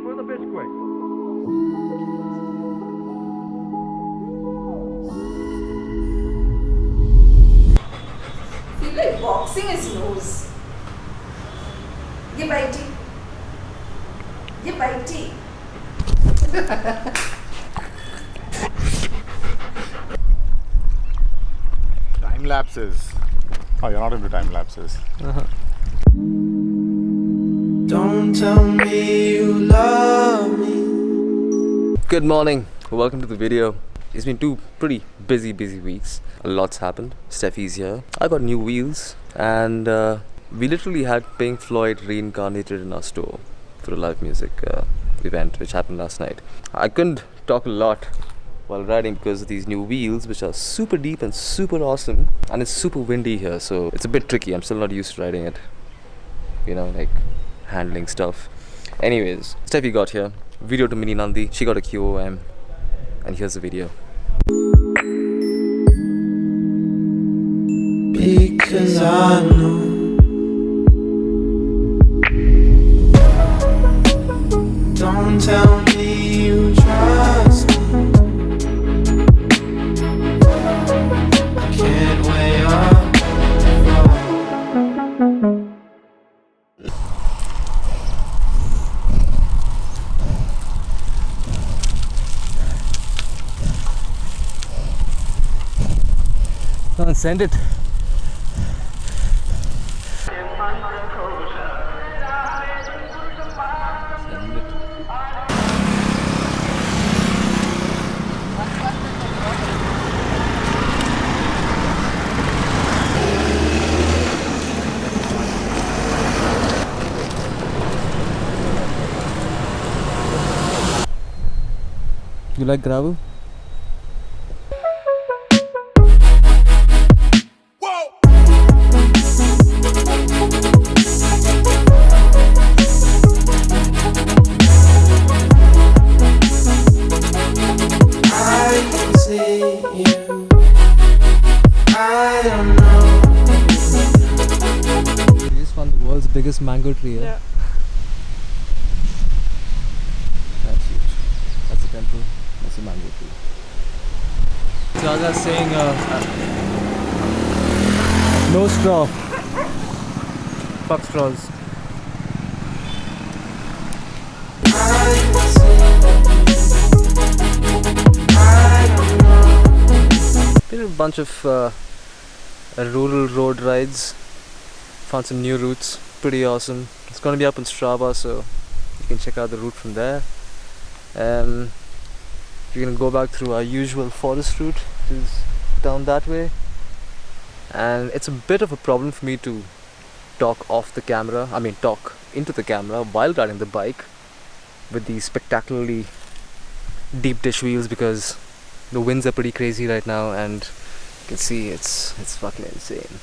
for the biscuit. I feel like boxing his nose. Ye bitey. Ye bitey. Time lapses. Oh, you're not into time lapses. Don't tell me you love me. Good morning, welcome to the video. It's been 2 pretty busy weeks. A lot's happened. Steffi's here. I got new wheels and we literally had Pink Floyd reincarnated in our store for a live music event which happened last night. I couldn't talk a lot while riding because of these new wheels which are super deep and super awesome, and it's super windy here, so it's a bit tricky. I'm still not used to riding it, you know, like handling stuff. Anyways, Steffi got here, video to Mini Nandi, she got a QOM, and here's the video. Because I know don't tell me you trust me. I can't weigh up. Come on, send it. You like gravel? Biggest mango tree, yeah? That's huge. That's a temple. That's a mango tree. So I was saying, no straw. Fuck straws. Did a bunch of rural road rides. Found some new routes. Pretty awesome. It's gonna be up on Strava, so you can check out the route from there. We're gonna go back through our usual forest route, which is down that way. And it's a bit of a problem for me to talk off the camera, talk into the camera while riding the bike with these spectacularly deep dish wheels, because the winds are pretty crazy right now and you can see it's fucking insane.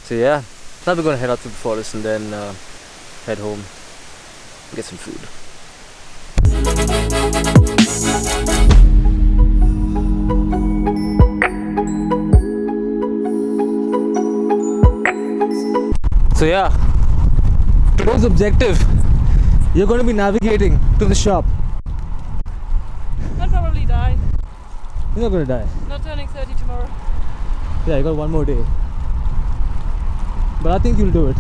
So yeah. Now we're gonna head out to the forest and then head home, get some food. So yeah, today's objective, you're gonna be navigating to the shop. I'll probably die. You're not gonna die. Not turning 30 tomorrow. Yeah, you got one more day. But I think you'll do it.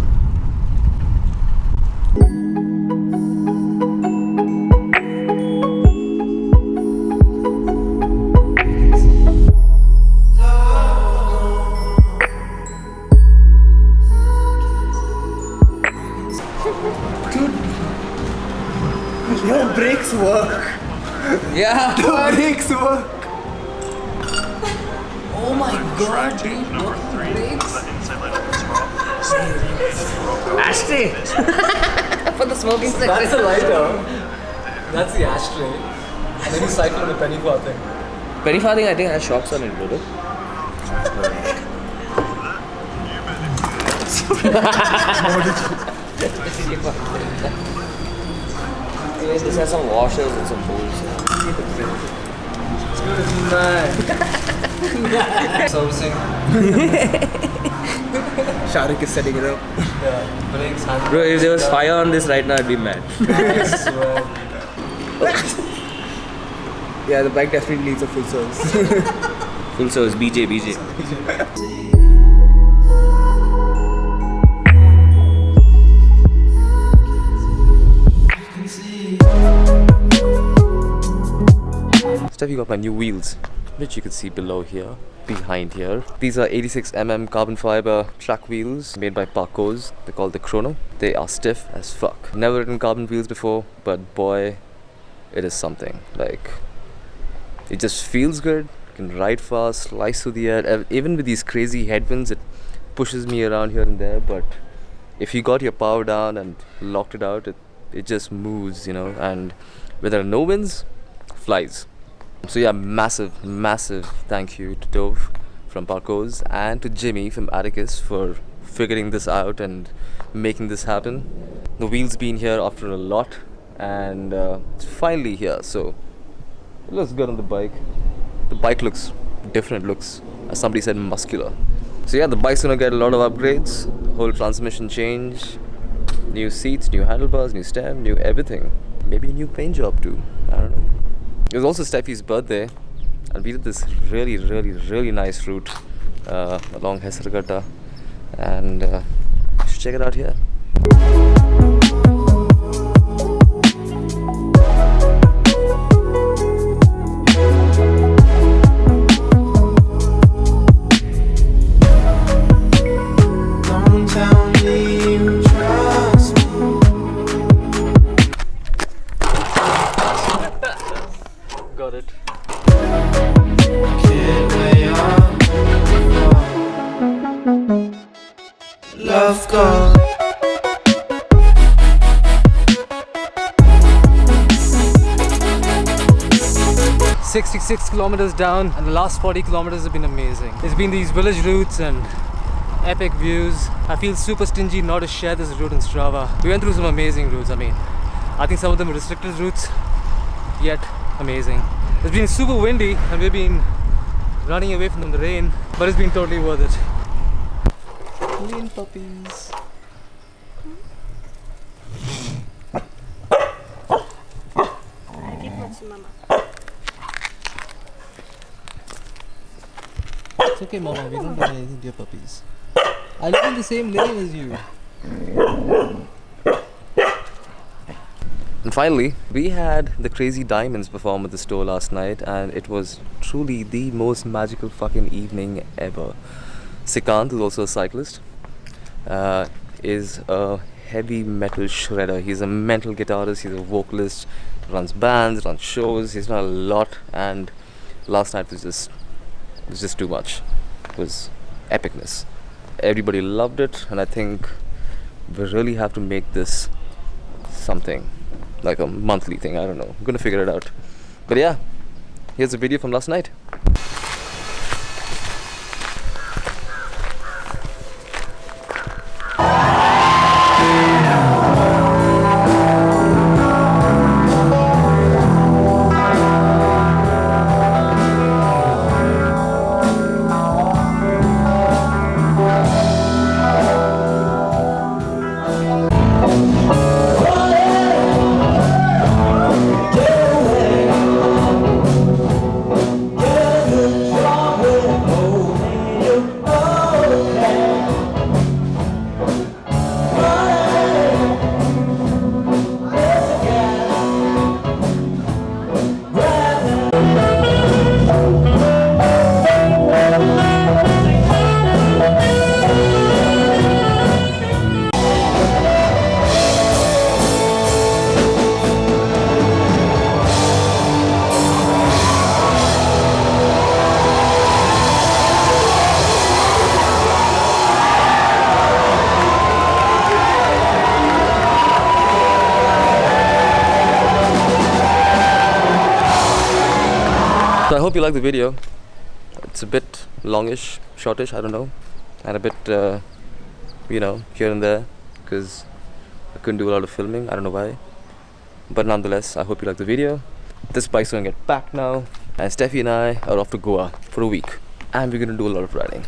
Dude, your brakes work. Yeah. The brakes work. Oh my god, dude. Brakes. Ashtray. For the smoking section. That's a lighter. That's the ashtray. And then you cycle on the penny farthing. Penny farthing, I think, has shocks on it, bro. This has some washers and some bolts. Servicing. Shariq is setting it up. Yeah, brakes, handbrake. Bro, if there was fire on this right now, I'd be mad. I swear. Yeah, the bike definitely needs a full service. Full service, BJ. Steffi got my new wheels, which you can see below here, behind here. These are 86mm carbon fiber track wheels made by Parcours. They're called the Chrono. They are stiff as fuck. Never ridden carbon wheels before, but boy, it is something. Like, it just feels good. You can ride fast, slice through the air. Even with these crazy headwinds, it pushes me around here and there. But if you got your power down and locked it out, it just moves, you know. And when there are no winds, flies. So yeah, massive thank you to Dove from Parcours and to Jimmy from Attacus for figuring this out and making this happen. The wheel's been here after a lot and it's finally here, so it looks good on the bike. The bike looks different, looks, as somebody said, muscular. So yeah, the bike's gonna get a lot of upgrades, whole transmission change, new seats, new handlebars, new stem, new everything. Maybe a new paint job too, I don't know. It was also Steffi's birthday and we did this really nice route along Hesargata, and you should check it out here. Don't tell me you trust me. Got it. Can't lay on love goes. 66 kilometers down, and the last 40 kilometers have been amazing. It's been these village routes and epic views. I feel super stingy not to share this route in Strava. We went through some amazing routes. I mean, I think some of them were restricted routes, yet amazing. It's been super windy and we've been running away from the rain, but it's been totally worth it. Clean puppies. It's okay, Mama, we don't do anything to your puppies. I live in the same lane as you. And finally, we had the Crazy Diamonds perform at the store last night, and it was truly the most magical fucking evening ever. Sikanth, who's also a cyclist, is a heavy metal shredder. He's a mental guitarist, he's a vocalist, runs bands, runs shows, he's done a lot, and last night was just too much. It was epicness. Everybody loved it, and I think we really have to make this something. Like a monthly thing, I don't know. I'm gonna figure it out. But yeah, here's a video from last night. So I hope you like the video. It's a bit longish, shortish, I don't know, and a bit, you know, here and there, because I couldn't do a lot of filming, I don't know why. But nonetheless, I hope you like the video. This bike's gonna get packed now, and Steffi and I are off to Goa for a week, and we're gonna do a lot of riding.